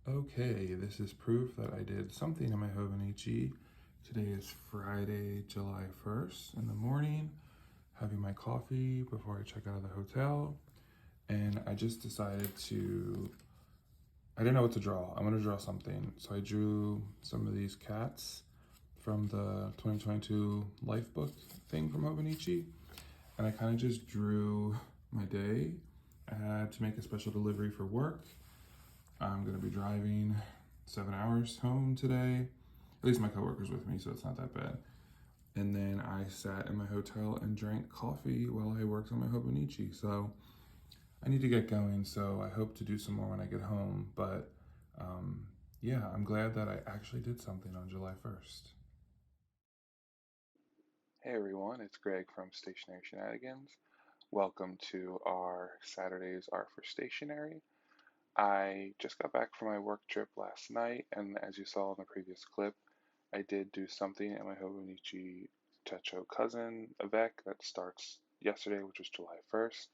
Okay, this is proof that I did something in my Hobonichi. Today is Friday, July 1st in the morning, having my coffee before I check out of the hotel. And I just decided I didn't know what to draw. I'm gonna draw something. So I drew some of these cats from the 2022 life book thing from Hobonichi. And I kind of just drew my day. I had to make a special delivery for work. I'm gonna be driving 7 hours home today. At least my coworker's with me, so it's not that bad. And then I sat in my hotel and drank coffee while I worked on my Hobonichi. So I need to get going, so I hope to do some more when I get home. But yeah, I'm glad that I actually did something on July 1st. Hey everyone, it's Greg from Stationery Shenanigans. Welcome to our Saturdays Are for Stationery. I just got back from my work trip last night, and as you saw in the previous clip, I did do something at my Hobonichi Techo cousin, Avec, that starts yesterday, which was July 1st.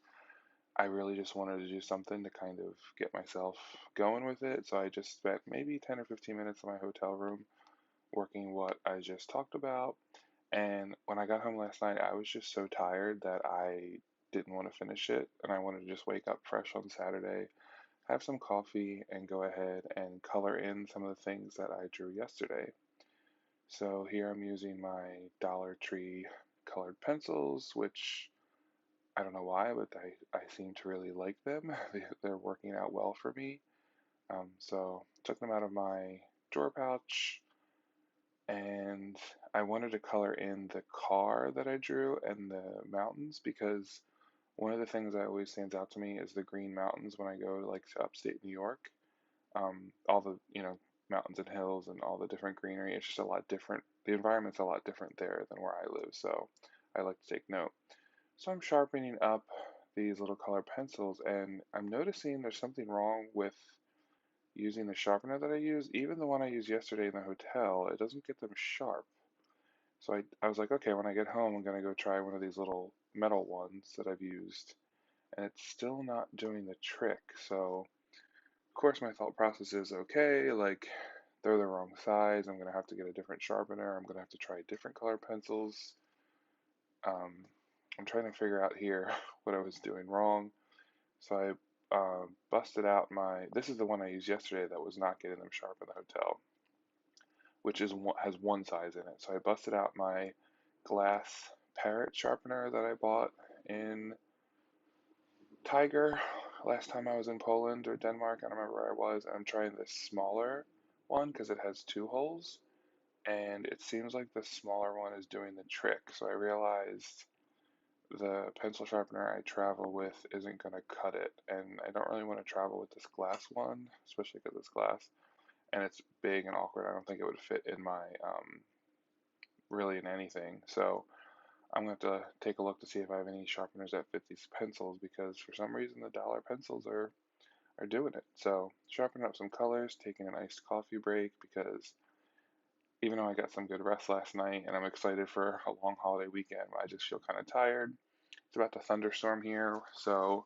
I really just wanted to do something to kind of get myself going with it, so I just spent maybe 10 or 15 minutes in my hotel room working what I just talked about. And when I got home last night, I was just so tired that I didn't want to finish it. And I wanted to just wake up fresh on Saturday, have some coffee, and go ahead and color in some of the things that I drew yesterday. So here I'm using my Dollar Tree colored pencils, which I don't know why, but I seem to really like them. They're working out well for me. So took them out of my drawer pouch, and I wanted to color in the car that I drew and the mountains because one of the things that always stands out to me is the green mountains when I go like to upstate New York. All the mountains and hills and all the different greenery. It's just a lot different. The environment's a lot different there than where I live, so I like to take note. So I'm sharpening up these little color pencils, and I'm noticing there's something wrong with using the sharpener that I use. Even the one I used yesterday in the hotel, it doesn't get them sharp. So I was like, okay, when I get home, I'm gonna go try one of these little metal ones that I've used, and it's still not doing the trick. So, of course, my thought process is okay, like they're the wrong size. I'm gonna have to get a different sharpener. I'm gonna have to try different color pencils. Um, I'm trying to figure out here what I was doing wrong. So I busted out this is the one I used yesterday that was not getting them sharp in the hotel, which has one size in it. So I busted out my glass parrot sharpener that I bought in Tiger last time I was in Poland or Denmark. I don't remember where I was. And I'm trying this smaller one because it has two holes. And it seems like the smaller one is doing the trick. So I realized the pencil sharpener I travel with isn't going to cut it. And I don't really want to travel with this glass one, especially because it's glass. And it's big and awkward. I don't think it would fit in my, really in anything. So I'm going to have to take a look to see if I have any sharpeners that fit these pencils because for some reason the dollar pencils are doing it. So sharpening up some colors, taking an iced coffee break because even though I got some good rest last night and I'm excited for a long holiday weekend, I just feel kind of tired. It's about to thunderstorm here, so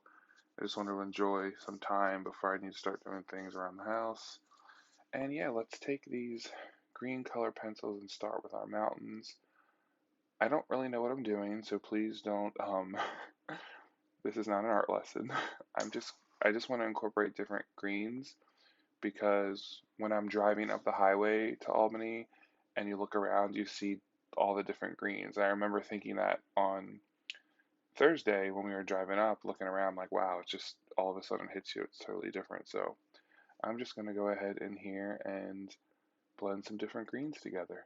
I just want to enjoy some time before I need to start doing things around the house. And yeah, let's take these green color pencils and start with our mountains. I don't really know what I'm doing, so please don't this is not an art lesson. I just want to incorporate different greens because when I'm driving up the highway to Albany and you look around, you see all the different greens. I remember thinking that on Thursday when we were driving up, looking around, like, wow, it's just all of a sudden hits you. It's totally different. So I'm just going to go ahead in here and blend some different greens together.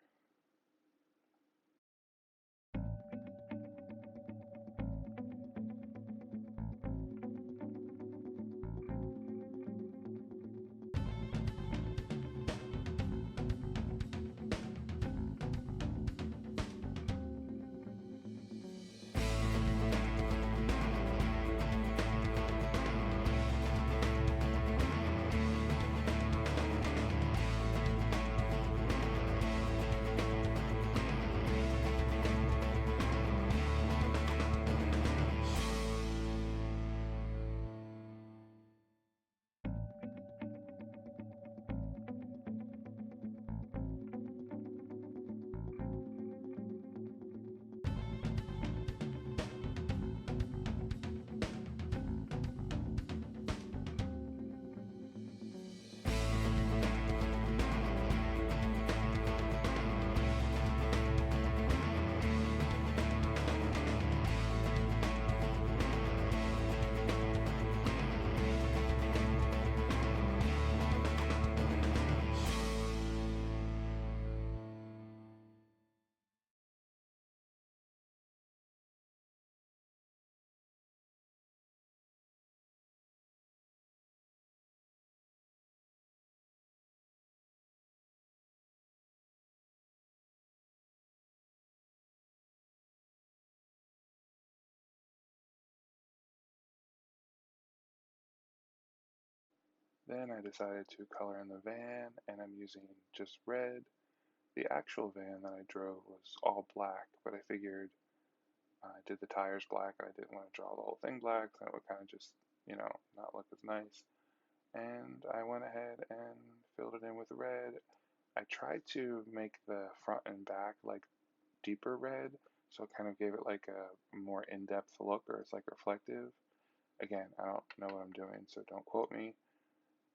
Then I decided to color in the van, and I'm using just red. The actual van that I drove was all black, but I figured I did the tires black, and I didn't want to draw the whole thing black, so it would kind of just, not look as nice. And I went ahead and filled it in with red. I tried to make the front and back like deeper red, so it kind of gave it like a more in-depth look, or it's like reflective. Again, I don't know what I'm doing, so don't quote me.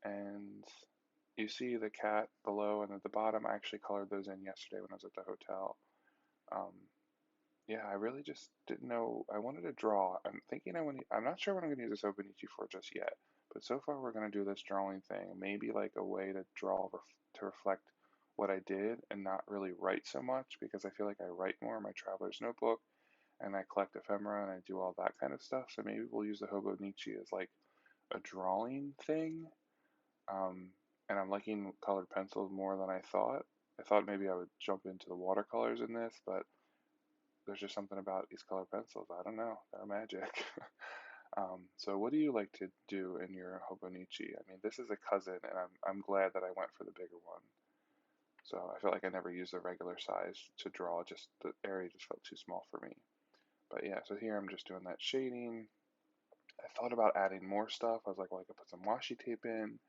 And you see the cat below and at the bottom. I actually colored those in yesterday when I was at the hotel. Um, yeah, I really just didn't know. I wanted to draw. I'm not sure what I'm going to use this Hobonichi for just yet. But so far, we're going to do this drawing thing. Maybe like a way to draw to reflect what I did and not really write so much, because I feel like I write more in my traveler's notebook and I collect ephemera and I do all that kind of stuff. So maybe we'll use the Hobonichi as like a drawing thing. Um, and I'm liking colored pencils more than I thought. I thought maybe I would jump into the watercolors in this, but there's just something about these colored pencils. I don't know. They're magic. So what do you like to do in your Hobonichi? I mean, this is a cousin, and I'm glad that I went for the bigger one. So I felt like I never used the regular size to draw. Just the area just felt too small for me. But yeah, so here I'm just doing that shading. I thought about adding more stuff. I was like, well, I could put some washi tape in.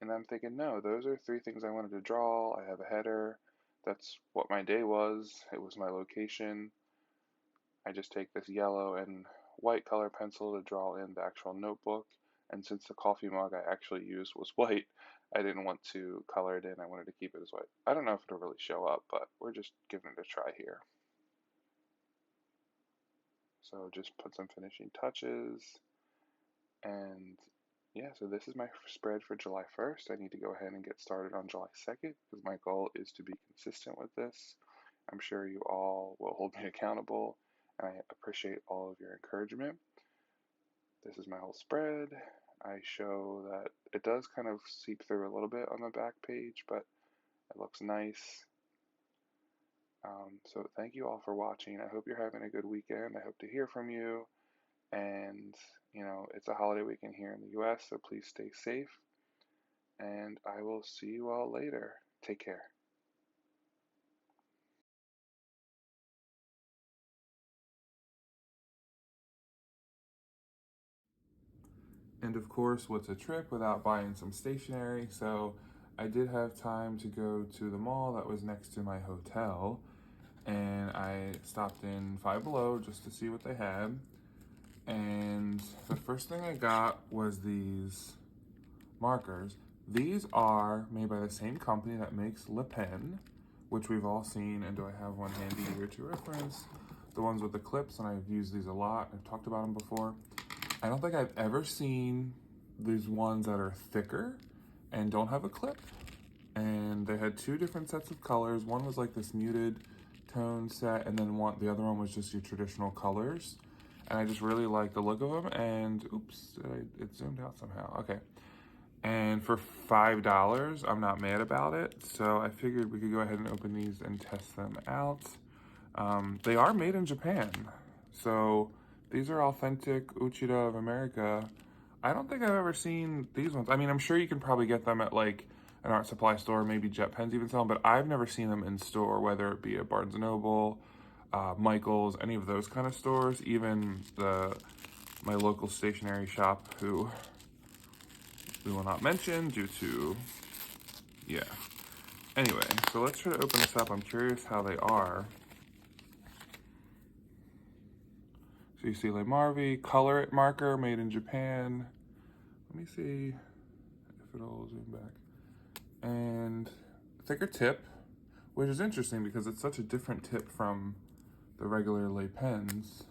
And I'm thinking, no, those are three things I wanted to draw. I have a header. That's what my day was. It was my location. I just take this yellow and white color pencil to draw in the actual notebook. And since the coffee mug I actually used was white, I didn't want to color it in. I wanted to keep it as white. I don't know if it'll really show up, but we're just giving it a try here. So just put some finishing touches. And yeah, so this is my spread for July 1st. I need to go ahead and get started on July 2nd because my goal is to be consistent with this. I'm sure you all will hold me accountable, and I appreciate all of your encouragement. This is my whole spread. I show that it does kind of seep through a little bit on the back page, but it looks nice. So thank you all for watching. I hope you're having a good weekend. I hope to hear from you. And, it's a holiday weekend here in the US, so please stay safe. And I will see you all later. Take care. And of course, what's a trip without buying some stationery? So I did have time to go to the mall that was next to my hotel, and I stopped in Five Below just to see what they had. And the first thing I got was these markers. These are made by the same company that makes Le Pen, which we've all seen. And do I have one handy here to reference? The ones with the clips, and I've used these a lot. I've talked about them before. I don't think I've ever seen these ones that are thicker and don't have a clip. And they had two different sets of colors. One was like this muted tone set, and then the other one was just your traditional colors. And I just really like the look of them. And oops, it zoomed out somehow. Okay. And for $5, I'm not mad about it. So I figured we could go ahead and open these and test them out. They are made in Japan. So these are authentic Uchida of America. I don't think I've ever seen these ones. I mean, I'm sure you can probably get them at like an art supply store, maybe Jet Pens even sell them, but I've never seen them in store, whether it be at Barnes & Noble, Michael's, any of those kind of stores, even my local stationery shop, who we will not mention due to, yeah. Anyway, so let's try to open this up. I'm curious how they are. So you see Le Marvi, Color It marker, made in Japan. Let me see if it'll zoom back. And thicker tip, which is interesting because it's such a different tip from the regular Le Pens,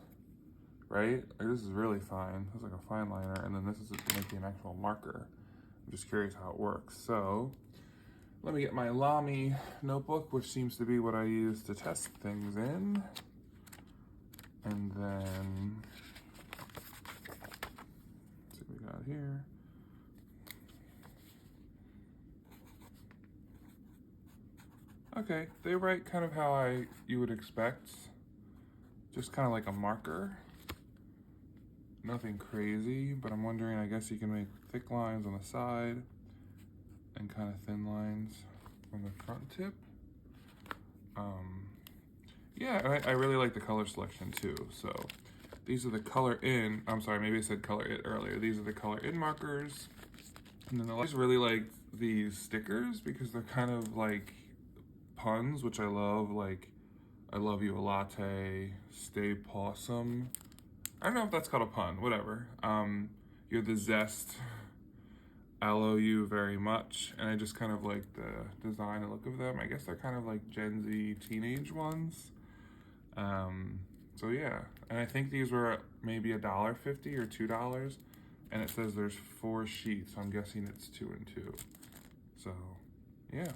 right? Like, this is really fine. It's like a fine liner, and then this is making an actual marker. I'm just curious how it works. So let me get my Lamy notebook, which seems to be what I use to test things in. And then, let's see what we got here. Okay, they write kind of how you would expect. Just kind of like a marker. Nothing crazy, but I'm wondering, I guess you can make thick lines on the side. and kind of thin lines on the front tip. Yeah, I really like the color selection too. So these are the color in, I'm sorry, maybe I said color it earlier. These are the color in markers. And then I just really like these stickers because they're kind of like puns, which I love. Like, I love you a latte, stay possum. I don't know if that's called a pun, whatever. You're the zest, I love you very much. And I just kind of like the design and look of them. I guess they're kind of like Gen Z teenage ones. So yeah, and I think these were maybe $1.50 or $2, and it says there's 4 sheets. So I'm guessing it's 2 and 2. So yeah.